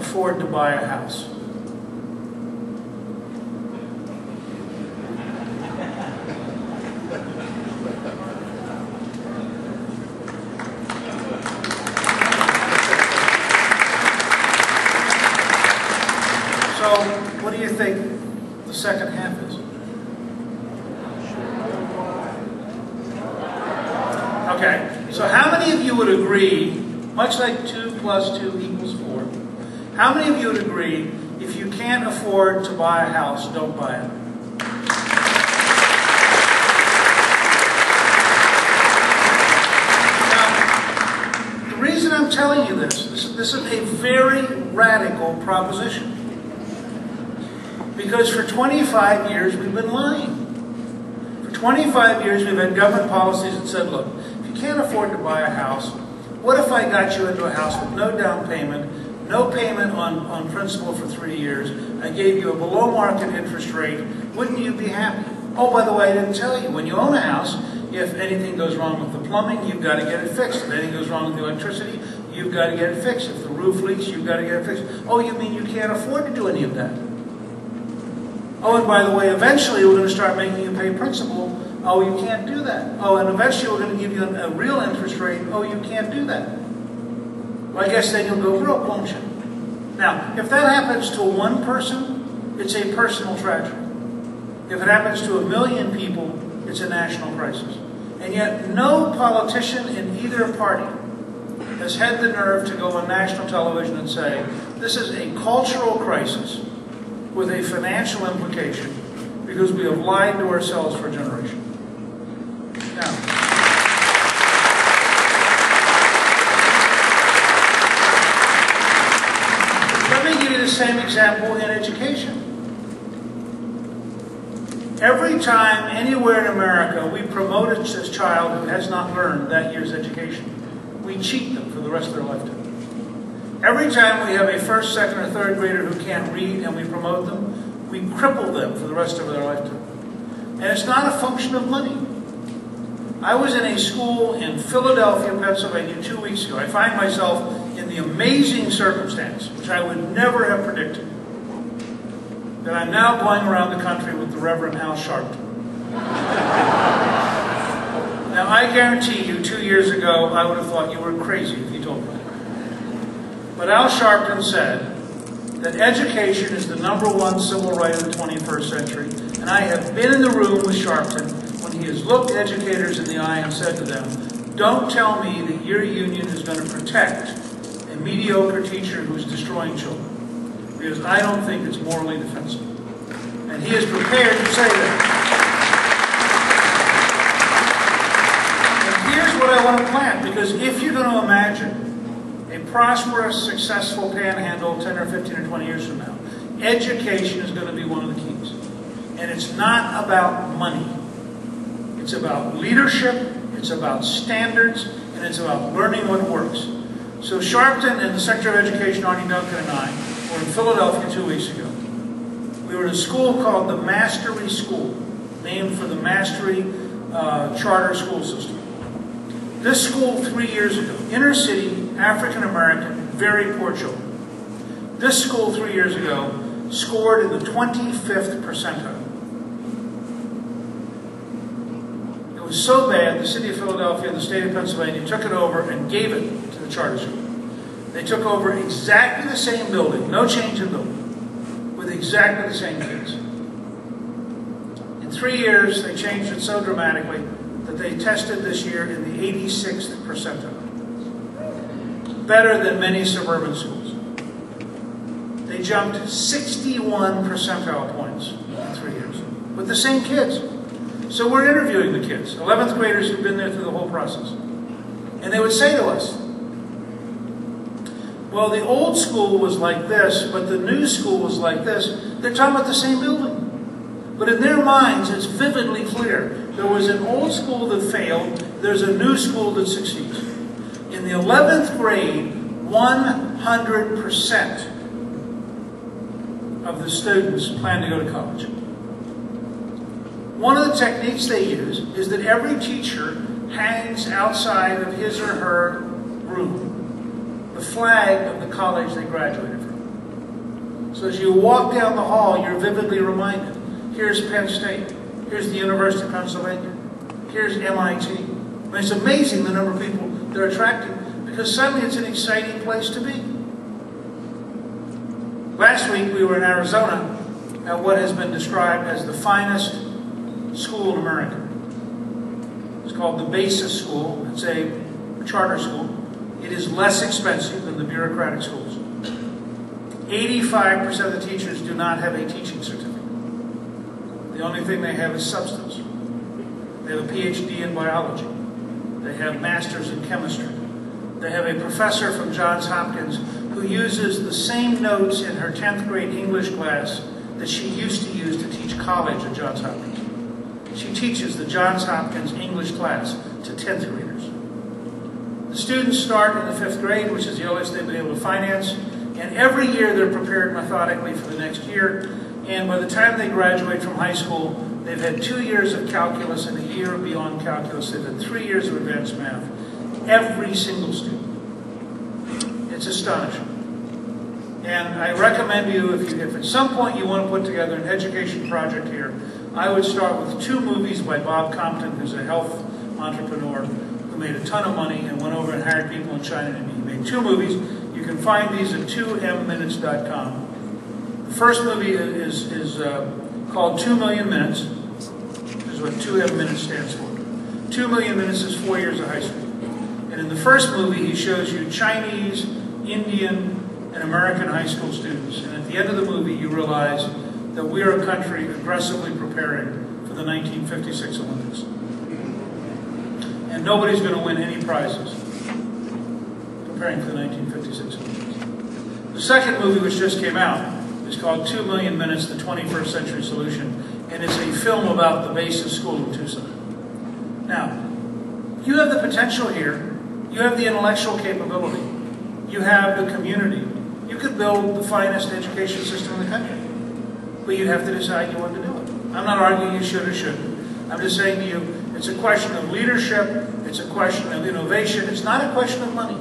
afford to buy a house? So, what do you think the second half is? Okay, so how many of you would agree, much like 2 + 2 = 4, how many of you would agree if you can't afford to buy a house, don't buy it? Now, the reason I'm telling you this is a very radical proposition. Because for 25 years we've been lying. For 25 years we've had government policies that said, look, if you can't afford to buy a house, what if I got you into a house with no down payment, no payment on principal for 3 years, I gave you a below market interest rate, wouldn't you be happy? Oh, by the way, I didn't tell you, when you own a house, if anything goes wrong with the plumbing, you've got to get it fixed. If anything goes wrong with the electricity, you've got to get it fixed. If the roof leaks, you've got to get it fixed. Oh, you mean you can't afford to do any of that? Oh, and by the way, eventually we're going to start making you pay principal. Oh, you can't do that. Oh, and eventually we're going to give you a real interest rate. Oh, you can't do that. Well, I guess then you'll go broke, won't you? Now, if that happens to one person, it's a personal tragedy. If it happens to 1 million people, it's a national crisis. And yet, no politician in either party has had the nerve to go on national television and say, this is a cultural crisis with a financial implication because we have lied to ourselves for a generation. Now, let me give you the same example in education. Every time anywhere in America we promote a child who has not learned that year's education, we cheat them for the rest of their lifetime. Every time we have a first, second, or third grader who can't read and we promote them, we cripple them for the rest of their lifetime. And it's not a function of money. I was in a school in Philadelphia, Pennsylvania 2 weeks ago. I find myself in the amazing circumstance, which I would never have predicted, that I'm now going around the country with the Reverend Al Sharpton. Now, I guarantee you, 2 years ago, I would have thought you were crazy if you told me that. But Al Sharpton said that education is the #1 civil right of the 21st century, and I have been in the room with Sharpton when he has looked educators in the eye and said to them, don't tell me that your union is going to protect a mediocre teacher who's destroying children, because I don't think it's morally defensible. And he is prepared to say that. And here's what I want to plant, because if you're going to imagine a prosperous, successful panhandle 10 or 15 or 20 years from now, education is going to be one of the keys. And it's not about money. It's about leadership, it's about standards, and it's about learning what works. So Sharpton and the Secretary of Education, Arnie Duncan, and I were in Philadelphia 2 weeks ago. We were in a school called the Mastery School, named for the Mastery charter school system. This school 3 years ago, inner city, African American, very poor children. This school 3 years ago scored in the 25th percentile. It was so bad, the city of Philadelphia and the state of Pennsylvania took it over and gave it to the charter school. They took over exactly the same building, no change in building, with exactly the same kids. In 3 years, they changed it so dramatically that they tested this year in the 86th percentile. Better than many suburban schools. They jumped 61 percentile points in 3 years with the same kids. So we're interviewing the kids, 11th graders who've been there through the whole process. And they would say to us, well, the old school was like this, but the new school was like this. They're talking about the same building. But in their minds, it's vividly clear. There was an old school that failed. There's a new school that succeeds. In the 11th grade, 100% of the students plan to go to college. One of the techniques they use is that every teacher hangs outside of his or her room the flag of the college they graduated from. So as you walk down the hall, you're vividly reminded, here's Penn State, here's the University of Pennsylvania, here's MIT. I mean, it's amazing the number of people they're attracting, because suddenly it's an exciting place to be. Last week we were in Arizona at what has been described as the finest school in America. It's called the Basis School. It's a charter school. It is less expensive than the bureaucratic schools. 85% of the teachers do not have a teaching certificate. The only thing they have is substance. They have a PhD in biology. They have masters in chemistry. They have a professor from Johns Hopkins who uses the same notes in her 10th grade English class that she used to use to teach college at Johns Hopkins. She teaches the Johns Hopkins English class to 10th graders. The students start in the 5th grade, which is the earliest they've been able to finance, and every year they're prepared methodically for the next year, and by the time they graduate from high school, they've had 2 years of calculus and a year beyond calculus. They've had 3 years of advanced math. Every single student. It's astonishing. And I recommend you, if at some point you want to put together an education project here, I would start with 2 movies by Bob Compton, who's a health entrepreneur who made a ton of money and went over and hired people in China. And he made 2 movies. You can find these at 2mminutes.com. The first movie is called 2 Million Minutes. This is what 2 Minutes stands for. 2 Million Minutes is 4 years of high school. And in the first movie, he shows you Chinese, Indian, and American high school students. And at the end of the movie, you realize that we are a country aggressively preparing for the 1956 Olympics. And nobody's going to win any prizes preparing for the 1956 Olympics. The second movie, which just came out, is called 2 Million Minutes, the 21st Century Solution, and it's a film about the Basis School in Tucson. Now, you have the potential here. You have the intellectual capability. You have the community. You could build the finest education system in the country. But you'd have to decide you want to do it. I'm not arguing you should or shouldn't. I'm just saying to you, it's a question of leadership. It's a question of innovation. It's not a question of money.